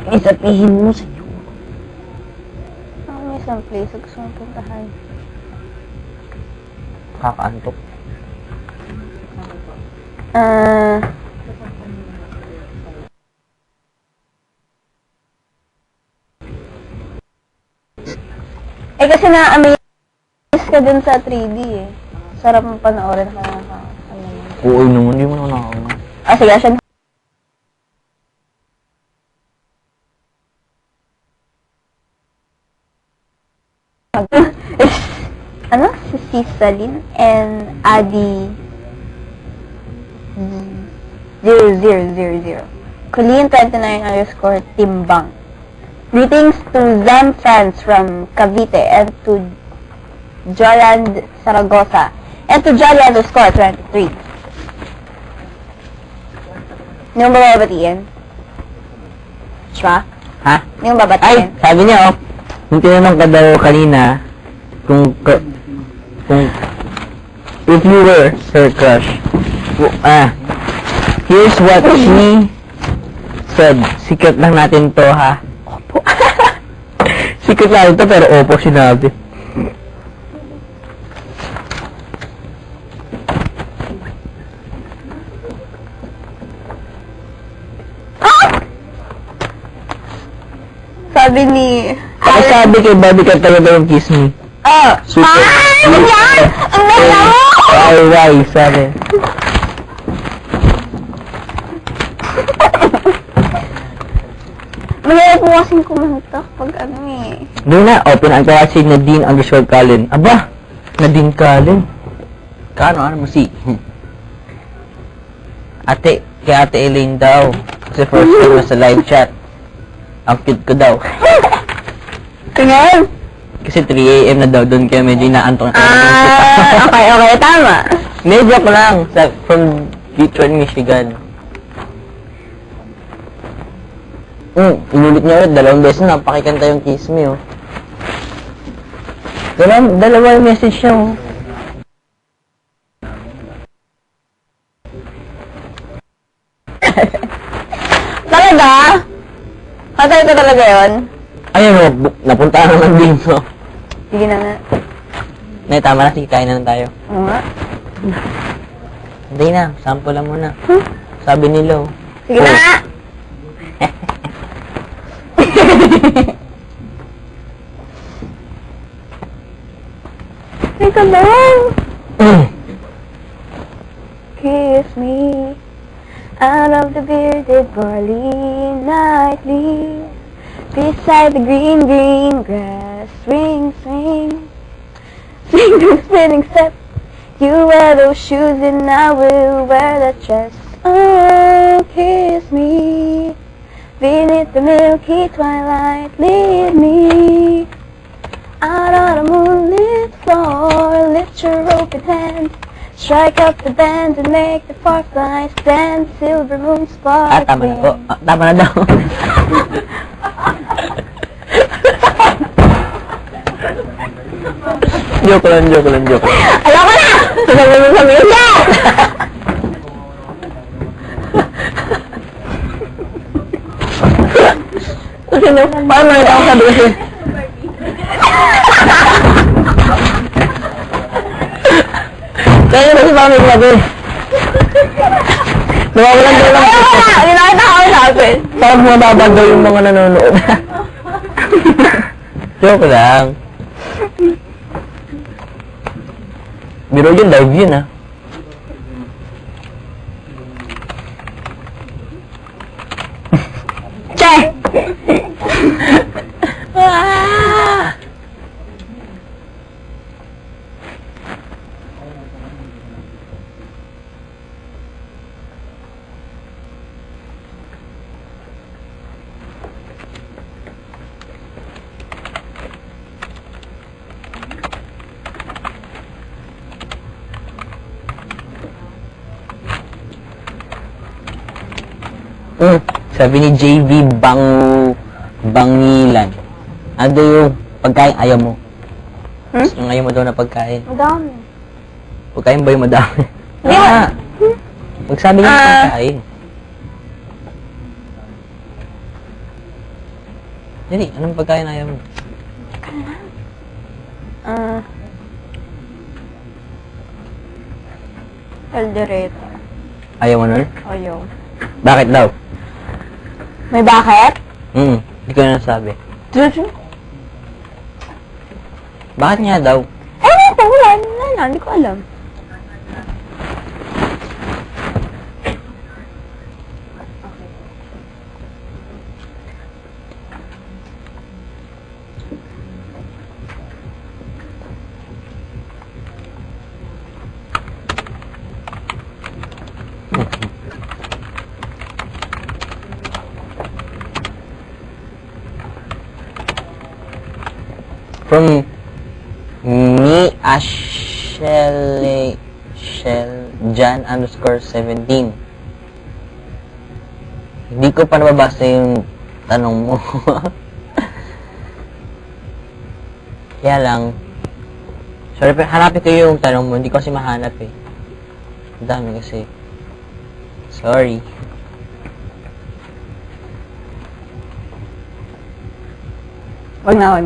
Isapihin mo sa iyo. May isang place na gusto mong puntahan. Kakaantok. Kasi na-amaze ka dun sa 3D eh. Sarap mong panoorin ka ng Oo naman, hindi mo na nakakama. sige, Ashen. Si Cisalin and Adi 0000. Colleen29_Timbang. Greetings to Zem friends from Cavite and to Joland Saragosa and to Jolly_23. Yung bababatiin? Siya? Ha? Yung Ay, babatiin? sabi niya yung tinanong ka daw kanina, kung if you were her crush, here's what she said. Secret lang natin to, ha? Opo. Secret lang to, pero opo sinabi. Sabi ni... Ako sabi kay Bobby ka talaga yung kiss me. Super. Ano yan? Ang ganda mo! Why, sabi. Mahirap mo kasing kumanta pag ano eh. Doon na, open ang kaya si Nadine_Callen. Aba, Nadine Callen. Ano mo si? Kay Ate Elaine daw. Kasi first time na sa live chat. Ang cute ko daw. Tingnan! Kasi 3 AM na daw doon kaya medyo inaantok na Okay, tama. Medyo ko lang. From Detroit, Michigan. Inulit niya ulit. 2 beses na pakikanta yung kiss me, oh. Dalawa yung message niya, oh. Talaga? Patay ko talaga yun? Ayun, oh. Napunta na naman din, oh. Sige na nga. Nay, tama na. Sige, kain na lang tayo. Oo nga. Hindi na. Sample lang muna. Sabi nila, oh. Sige na nga! Teka lang! Kiss me out of the bearded barley nightly beside the green grass. Swing, swing, swing to spinning step. You wear those shoes and I will wear that dress. Oh, kiss me beneath the milky twilight. Lead me out on a moonlit floor. Lift your open hand, strike up the band and make the fireflies dance. Silver moon sparkling. Tama na po. Tama na daw. Joke lang. Alam ko na! Sinabi mo sa mga! Kasi paano na ako sabi kasi? Kaya kasi paano yung sabi? Nawawalan daw lang. Hindi na kita ako sabi. Parang mababag daw yung mga nanonood. Joke lang. Biro yun, live yun, ha? Che! Sabi ni JV Bangilan. Ano yung pagkain ayaw mo? Yung ayaw mo daw na pagkain. Madami. Pagkain ba yung madami? Di ba? Magsabi niya ng pagkain. Dali, anong pagkain ayaw mo? Caldereta. Ayaw mo nun? Ayaw. Bakit daw? May bakit? Hindi ko na nasabi. Jojo? Bakit nga daw? Ewan ko, wala na, hindi ko alam. From me, Ashley, Jan _17. Hindi ko pa nababasa yung tanong mo. Kaya lang, sorry, pero hanapin ko yung tanong mo. Hindi ko kasi mahanap eh. Ang dami kasi. Sorry. Wag na.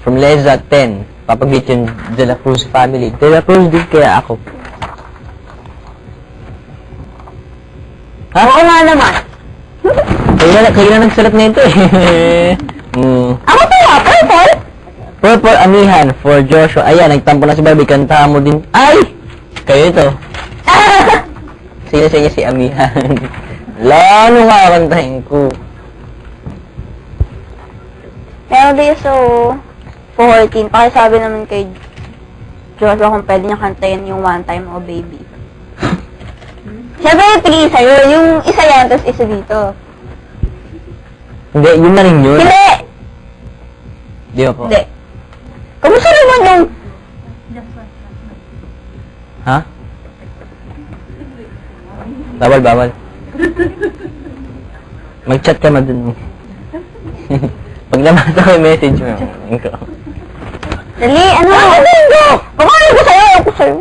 From Leza 10, papagit yung De La Cruz family. De La Cruz din kaya ako. Ha? Oo nga naman. Kayo na nagsalat na ito eh. Ako to nga, purple. Purple Amihan for Joshua. Ayan, nagtampo na si Barbie. Kantahan mo din. Ay! Kayo ito. Sige si Amihan. Lalo nga kantahin ko. Pero di so, 14. Pakisabi naman kay Joshua kung pwede niya kantayin yung One Time Oh Baby. Siyempre yung 3 sa'yo. Yung isa yan, tapos isa dito. Hindi, yun na rin yun. Hindi! Di ba po? Hindi. Kamusta naman yung... Ha? Bawal. Mag-chat ka dun. Pag namasa ko yung message mo. Dali, ano? Paano ko sa'yo? Ako sa'yo.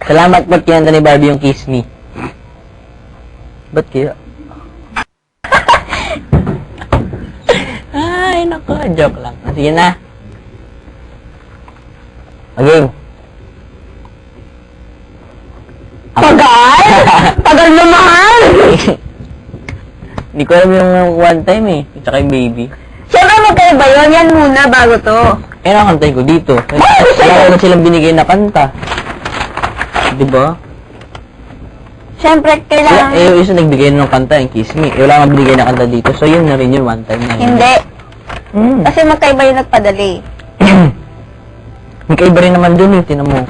Salamat ba't kinanta ni Barbie yung Kiss Me? Ba't kaya? Ay, naku. Joke lang. Sige na. Again. Tagal? Tagal naman! Hindi ko alam yung One Time eh. Tsaka yung Baby. Siyempre magkaiba yun. Yan muna bago to. Eh, nakantay ko dito. Wala na silang binigay na kanta. Diba? Siyempre, kailangan... Eh, yung isa nagbigay ng kanta, yung Kiss Me. Eh, wala kang binigay na kanta dito. So, yun na rin yun, One Time na yun. Hindi. Kasi magkaiba yung nagpadali. Magkaiba rin naman dun eh, tinan mo.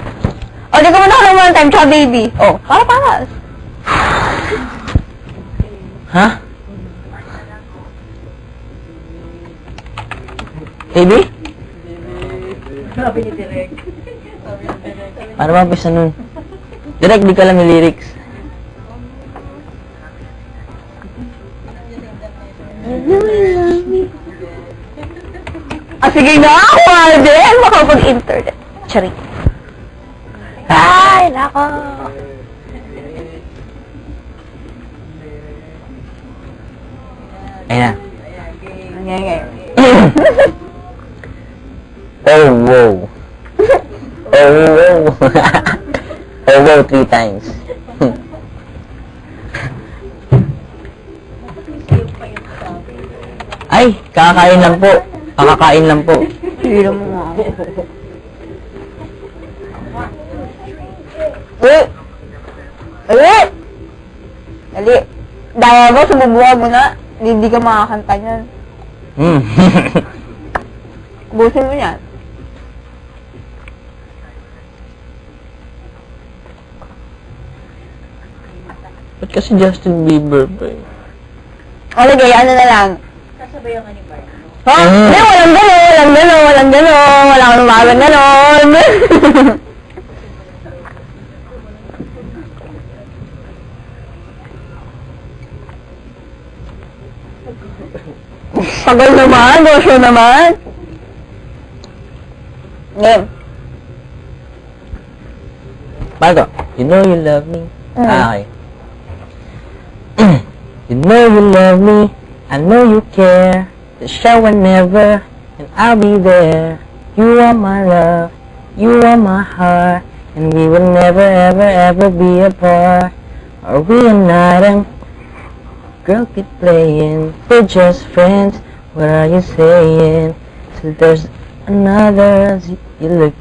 O, di ko muna ako ng One Time, tsaka Baby. O, para. Ha? Baby? Sabi ni Direk. Paano ba pisa nun? Direct, di ka alam yung lyrics. Sige na ako, din. Makapag-internet. Charing. Ay, nako. Ayun na. Okay. Oh, wow. Oh, wow. Oh, wow, 3 times. Ay, kakakain lang po. Kakakain lang po. Hira mo nga ako. Dali. Daya mo, sumubuha mo na. Hindi ka makakanta niyan. Busin mo yan. Ba't kasi Justin Bieber ba eh? O, lagay, ano na lang. Sasabayan ka ni Barbie. Ha? Hindi, walang gano'n. Wala kang lumaban gano'n. Tagal naman, Joshua naman. Game. Paano to? You know you love me. Mm. Okay. You know you love me. I know you care. Just show whenever, and I'll be there. You are my love. You are my heart. And we will never, ever, ever be apart. Are we an item? Girl, keep playing. We're just friends. What are you saying? So there's another. You look